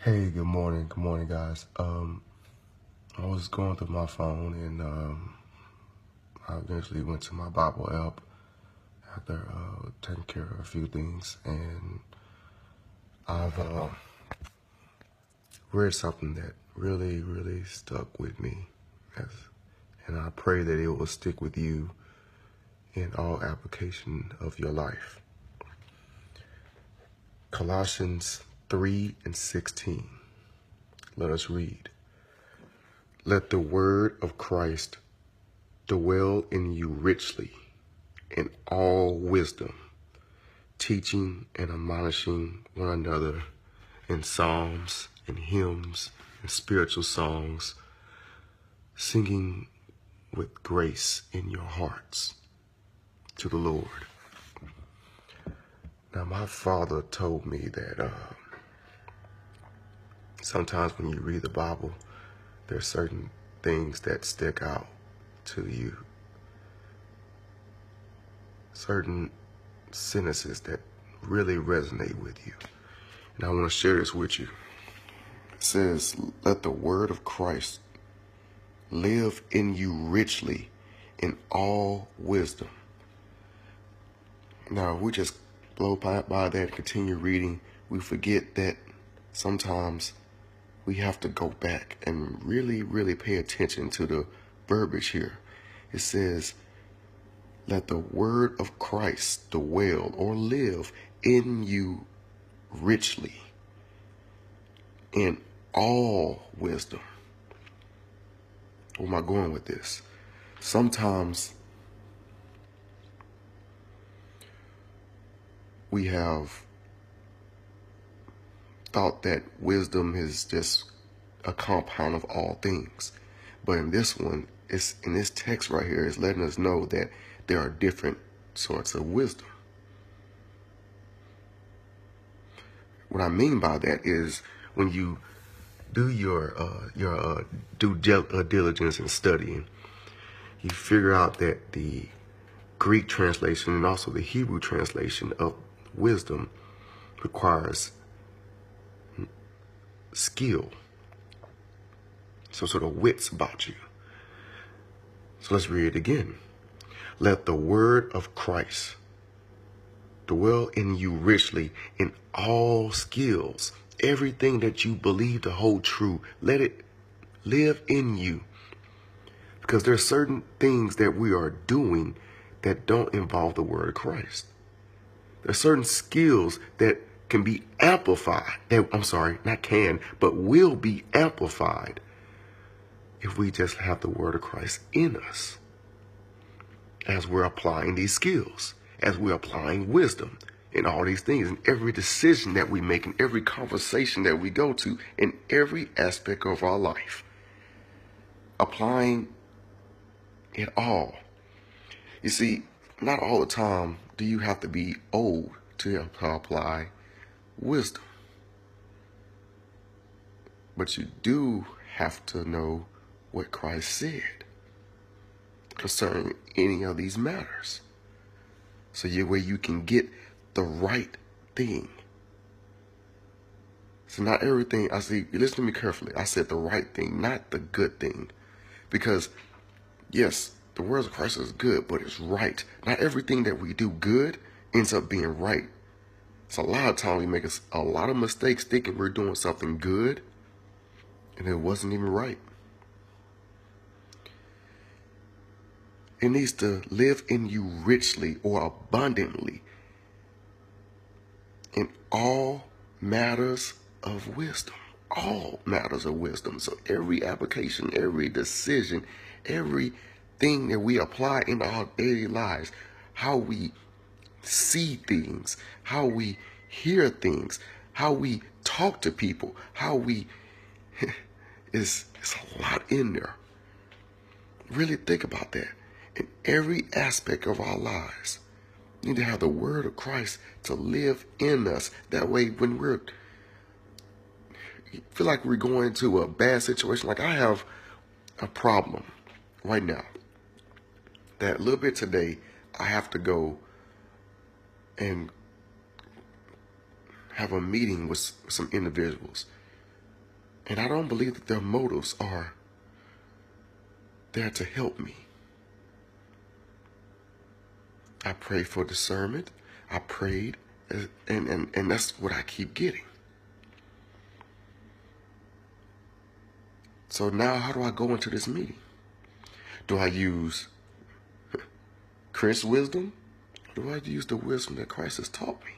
Hey, good morning. Good morning, guys. I was going through my phone and I eventually went to my Bible app after taking care of a few things, and I've read something that really, really stuck with me, as, and I pray that it will stick with you in all application of your life. Colossians 3:16. Let us read. Let the word of Christ dwell in you richly in all wisdom, teaching and admonishing one another in psalms and hymns and spiritual songs, singing with grace in your hearts to the Lord. Now, my father told me that sometimes when you read the Bible, there's certain things that stick out to you, certain sentences that really resonate with you. And I want to share this with you. It says, let the word of Christ live in you richly in all wisdom. Now, we just blow by that and continue reading. We forget that sometimes we have to go back and really, really pay attention to the verbiage here. It says, let the word of Christ dwell or live in you richly in all wisdom. Where am I going with this? Sometimes we have thought that wisdom is just a compound of all things. But in this one, in this text right here, is letting us know that there are different sorts of wisdom. What I mean by that is when you do your due diligence in studying, you figure out that the Greek translation and also the Hebrew translation of wisdom requires skill, some sort of wits about you. So let's read it again. Let the word of Christ dwell in you richly in all skills. Everything that you believe to hold true, let it live in you. Because there are certain things that we are doing that don't involve the word of Christ. There are certain skills that can be amplified. But will be amplified if we just have the word of Christ in us as we're applying these skills, as we're applying wisdom in all these things, in every decision that we make, in every conversation that we go to, in every aspect of our life. Applying it all. You see, not all the time do you have to be old to apply wisdom. But you do have to know what Christ said concerning any of these matters. So where you can get the right thing. So not everything, listen to me carefully. I said the right thing, not the good thing. Because, yes, the words of Christ is good, but it's right. Not everything that we do good ends up being right. So a lot of times we make a lot of mistakes thinking we're doing something good, and it wasn't even right. It needs to live in you richly or abundantly in all matters of wisdom. All matters of wisdom. So every application, every decision, everything that we apply in our daily lives, how we see things, how we hear things, how we talk to people, how we it's a lot in there. Really think about that. In every aspect of our lives, we need to have the word of Christ to live in us. That way, when feel like we're going into a bad situation, like I have a problem right now, that a little bit today, I have to go and have a meeting with some individuals. And I don't believe that their motives are there to help me. I prayed for discernment. I prayed, and that's what I keep getting. So now how do I go into this meeting? Do I use Chris' wisdom? Or do I use the wisdom that Christ has taught me?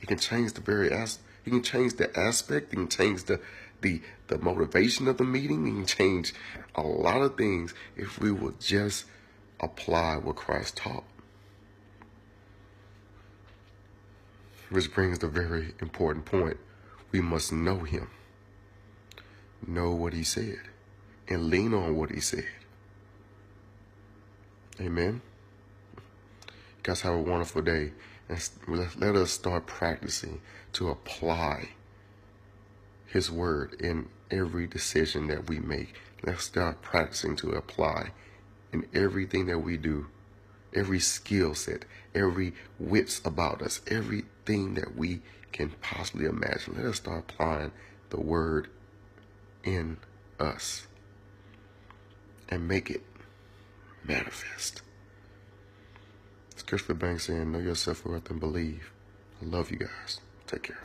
It can change it can change the aspect, it can change the motivation of the meeting, it can change a lot of things if we will just apply what Christ taught. Which brings the very important point. We must know him, know what he said, and lean on what he said. Amen. You guys have a wonderful day. And let us start practicing to apply his word in every decision that we make. Let's start practicing to apply in everything that we do, every skill set, every wits about us, everything that we can possibly imagine. Let us start applying the word in us and make it manifest. It's Christopher Banks saying, know your self-worth and believe. I love you guys. Take care.